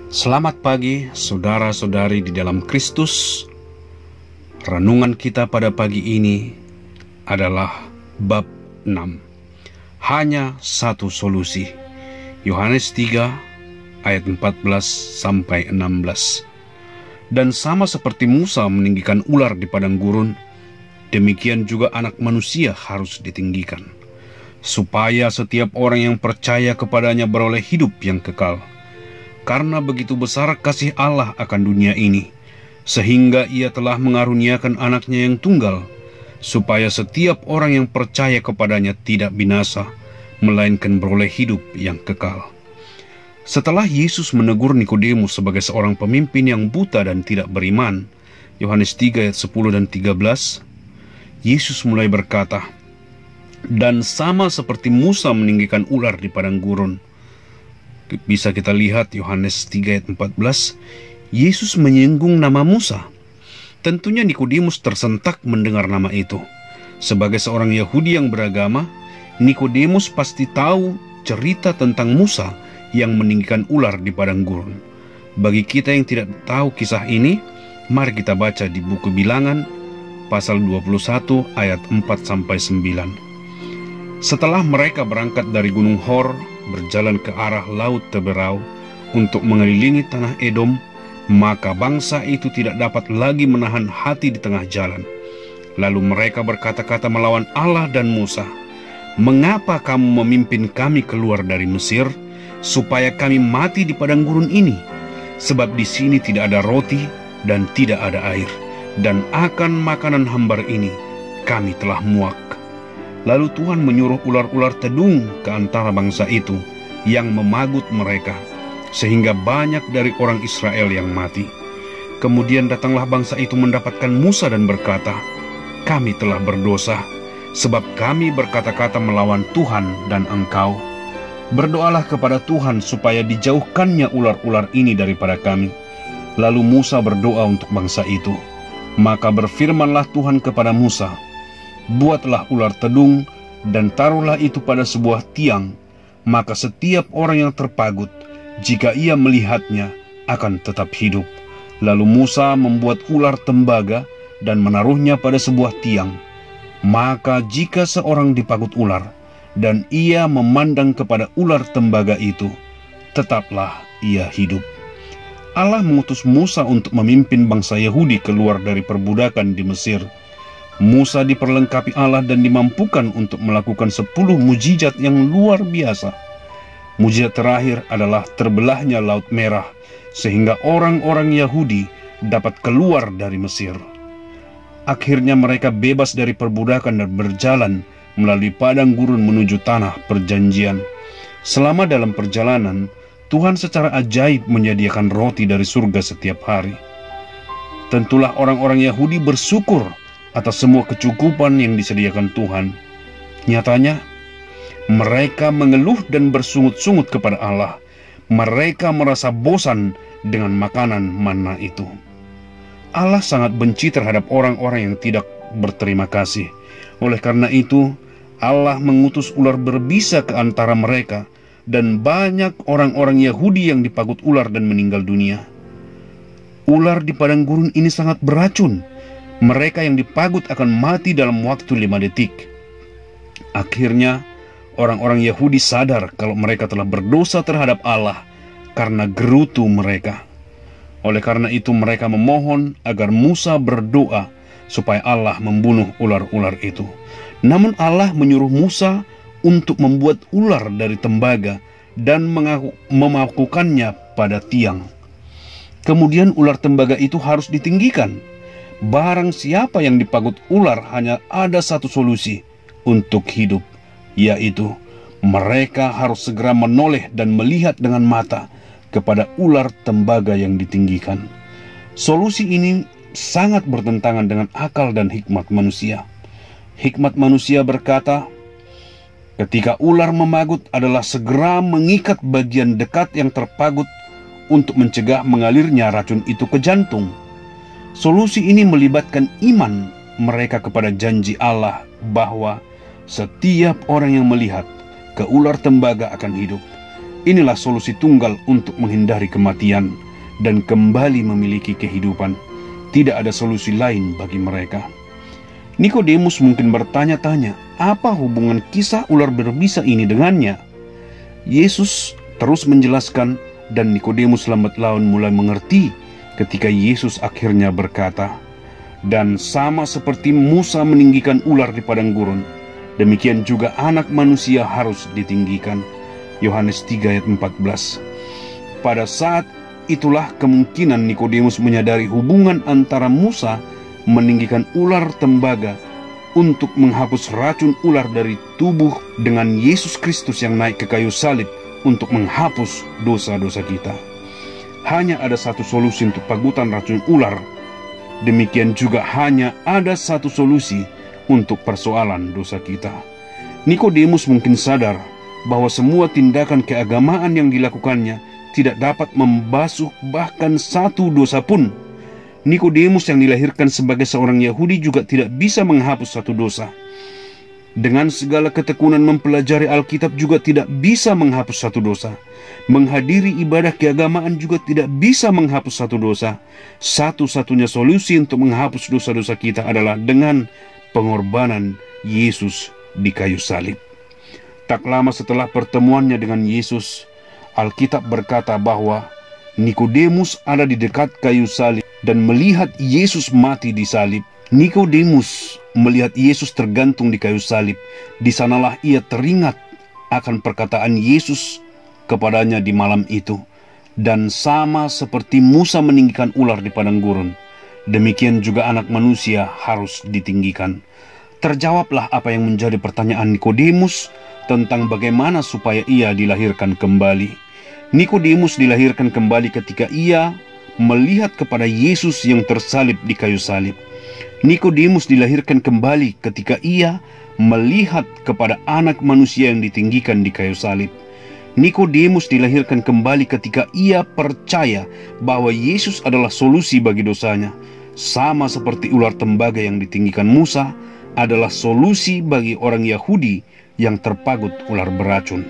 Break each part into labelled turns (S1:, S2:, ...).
S1: Selamat pagi saudara-saudari di dalam Kristus. Renungan kita pada pagi ini adalah bab 6. Hanya satu solusi. Yohanes 3 ayat 14 sampai 16. Dan sama seperti Musa meninggikan ular di padang gurun, demikian juga Anak Manusia harus ditinggikan, supaya setiap orang yang percaya kepadanya beroleh hidup yang kekal. Karena begitu besar kasih Allah akan dunia ini, sehingga Ia telah mengaruniakan anaknya yang tunggal, supaya setiap orang yang percaya kepadanya tidak binasa, melainkan beroleh hidup yang kekal. Setelah Yesus menegur Nikodemus sebagai seorang pemimpin yang buta dan tidak beriman, Yohanes 3 ayat 10 dan 13, Yesus mulai berkata, "Dan sama seperti Musa meninggikan ular di padang gurun." Bisa kita lihat Yohanes 3 ayat 14, Yesus menyinggung nama Musa. Tentunya Nikodemus tersentak mendengar nama itu. Sebagai seorang Yahudi yang beragama, Nikodemus pasti tahu cerita tentang Musa yang meninggikan ular di padang gurun. Bagi kita yang tidak tahu kisah ini, mari kita baca di buku Bilangan pasal 21 ayat 4-9. Setelah mereka berangkat dari Gunung Hor, berjalan ke arah Laut Teberau untuk mengelilingi tanah Edom, maka bangsa itu tidak dapat lagi menahan hati di tengah jalan. Lalu mereka berkata-kata melawan Allah dan Musa, "Mengapa kamu memimpin kami keluar dari Mesir, supaya kami mati di padang gurun ini? Sebab di sini tidak ada roti dan tidak ada air, dan akan makanan hambar ini kami telah muak." Lalu Tuhan menyuruh ular-ular tedung ke antara bangsa itu yang memagut mereka, sehingga banyak dari orang Israel yang mati. Kemudian datanglah bangsa itu mendapatkan Musa dan berkata, "Kami telah berdosa, sebab kami berkata-kata melawan Tuhan dan engkau. Berdoalah kepada Tuhan supaya dijauhkannya ular-ular ini daripada kami." Lalu Musa berdoa untuk bangsa itu. Maka berfirmanlah Tuhan kepada Musa, "Buatlah ular tedung dan taruhlah itu pada sebuah tiang, maka setiap orang yang terpagut, jika ia melihatnya, akan tetap hidup." Lalu Musa membuat ular tembaga dan menaruhnya pada sebuah tiang. Maka jika seorang dipagut ular, dan ia memandang kepada ular tembaga itu, tetaplah ia hidup. Allah mengutus Musa untuk memimpin bangsa Yahudi keluar dari perbudakan di Mesir. Musa diperlengkapi Allah dan dimampukan untuk melakukan 10 mujizat yang luar biasa. Mujizat terakhir adalah terbelahnya Laut Merah, sehingga orang-orang Yahudi dapat keluar dari Mesir. Akhirnya mereka bebas dari perbudakan dan berjalan melalui padang gurun menuju tanah perjanjian. Selama dalam perjalanan, Tuhan secara ajaib menyediakan roti dari surga setiap hari. Tentulah orang-orang Yahudi bersyukur atas semua kecukupan yang disediakan Tuhan. Nyatanya, mereka mengeluh dan bersungut-sungut kepada Allah. Mereka merasa bosan dengan makanan manna itu. Allah sangat benci terhadap orang-orang yang tidak berterima kasih. Oleh karena itu, Allah mengutus ular berbisa ke antara mereka, dan banyak orang-orang Yahudi yang dipagut ular dan meninggal dunia. Ular di padang gurun ini sangat beracun. Mereka yang dipagut akan mati dalam waktu 5 detik. Akhirnya, orang-orang Yahudi sadar kalau mereka telah berdosa terhadap Allah karena gerutu mereka. Oleh karena itu mereka memohon agar Musa berdoa supaya Allah membunuh ular-ular itu. Namun Allah menyuruh Musa untuk membuat ular dari tembaga dan memakukannya pada tiang. Kemudian ular tembaga itu harus ditinggikan. Barang siapa yang dipagut ular hanya ada satu solusi untuk hidup, yaitu mereka harus segera menoleh dan melihat dengan mata kepada ular tembaga yang ditinggikan. Solusi ini sangat bertentangan dengan akal dan hikmat manusia. Hikmat manusia berkata, ketika ular memagut adalah segera mengikat bagian dekat yang terpagut untuk mencegah mengalirnya racun itu ke jantung. Solusi ini melibatkan iman mereka kepada janji Allah bahwa setiap orang yang melihat ke ular tembaga akan hidup. Inilah solusi tunggal untuk menghindari kematian dan kembali memiliki kehidupan. Tidak ada solusi lain bagi mereka. Nikodemus mungkin bertanya-tanya, apa hubungan kisah ular berbisa ini dengannya? Yesus terus menjelaskan, dan Nikodemus lambat laun mulai mengerti ketika Yesus akhirnya berkata, "Dan sama seperti Musa meninggikan ular di padang gurun, demikian juga Anak Manusia harus ditinggikan." Yohanes 3 ayat 14. Pada saat itulah kemungkinan Nikodemus menyadari hubungan antara Musa meninggikan ular tembaga untuk menghapus racun ular dari tubuh dengan Yesus Kristus yang naik ke kayu salib untuk menghapus dosa-dosa kita. Hanya ada satu solusi untuk pagutan racun ular. Demikian juga hanya ada satu solusi untuk persoalan dosa kita. Nikodemus mungkin sadar bahwa semua tindakan keagamaan yang dilakukannya tidak dapat membasuh bahkan satu dosa pun. Nikodemus yang dilahirkan sebagai seorang Yahudi juga tidak bisa menghapus satu dosa. Dengan segala ketekunan mempelajari Alkitab juga tidak bisa menghapus satu dosa. Menghadiri ibadah keagamaan juga tidak bisa menghapus satu dosa. Satu-satunya solusi untuk menghapus dosa-dosa kita adalah dengan pengorbanan Yesus di kayu salib. Tak lama setelah pertemuannya dengan Yesus, Alkitab berkata bahwa Nikodemus ada di dekat kayu salib dan melihat Yesus mati di salib. Nikodemus melihat Yesus tergantung di kayu salib. Di sanalah ia teringat akan perkataan Yesus kepadanya di malam itu. Dan sama seperti Musa meninggikan ular di padang gurun, demikian juga Anak Manusia harus ditinggikan. Terjawablah apa yang menjadi pertanyaan Nikodemus tentang bagaimana supaya ia dilahirkan kembali. Nikodemus dilahirkan kembali ketika ia melihat kepada Yesus yang tersalib di kayu salib. Nikodemus dilahirkan kembali ketika ia melihat kepada Anak Manusia yang ditinggikan di kayu salib. Nikodemus dilahirkan kembali ketika ia percaya bahwa Yesus adalah solusi bagi dosanya. Sama seperti ular tembaga yang ditinggikan Musa adalah solusi bagi orang Yahudi yang terpagut ular beracun.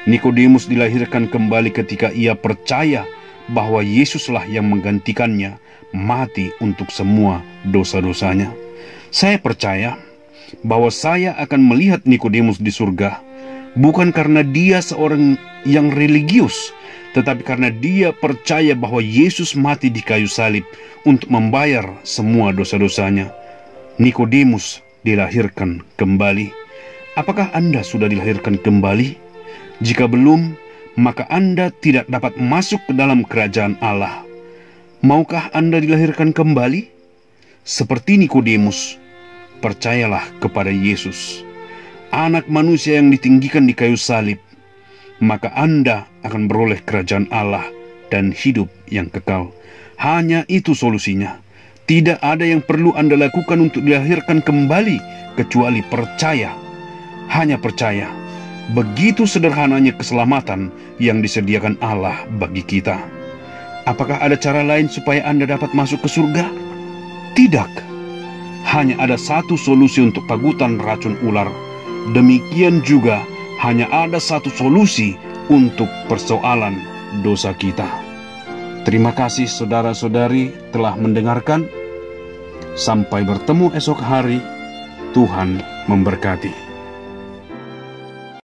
S1: Nikodemus dilahirkan kembali ketika ia percaya bahwa Yesuslah yang menggantikannya mati untuk semua dosa-dosanya. Saya percaya bahwa saya akan melihat Nikodemus di surga, bukan karena dia seorang yang religius, tetapi karena dia percaya bahwa Yesus mati di kayu salib untuk membayar semua dosa-dosanya. Nikodemus dilahirkan kembali. Apakah Anda sudah dilahirkan kembali? Jika belum, maka Anda tidak dapat masuk ke dalam kerajaan Allah. Maukah Anda dilahirkan kembali? Seperti Nikodemus, percayalah kepada Yesus, Anak Manusia yang ditinggikan di kayu salib, maka Anda akan beroleh kerajaan Allah dan hidup yang kekal. Hanya itu solusinya. Tidak ada yang perlu Anda lakukan untuk dilahirkan kembali kecuali percaya. Hanya percaya. Begitu sederhananya keselamatan yang disediakan Allah bagi kita. Apakah ada cara lain supaya Anda dapat masuk ke surga? Tidak. Hanya ada satu solusi untuk pagutan racun ular. Demikian juga hanya ada satu solusi untuk persoalan dosa kita. Terima kasih saudara-saudari telah mendengarkan. Sampai bertemu esok hari. Tuhan memberkati.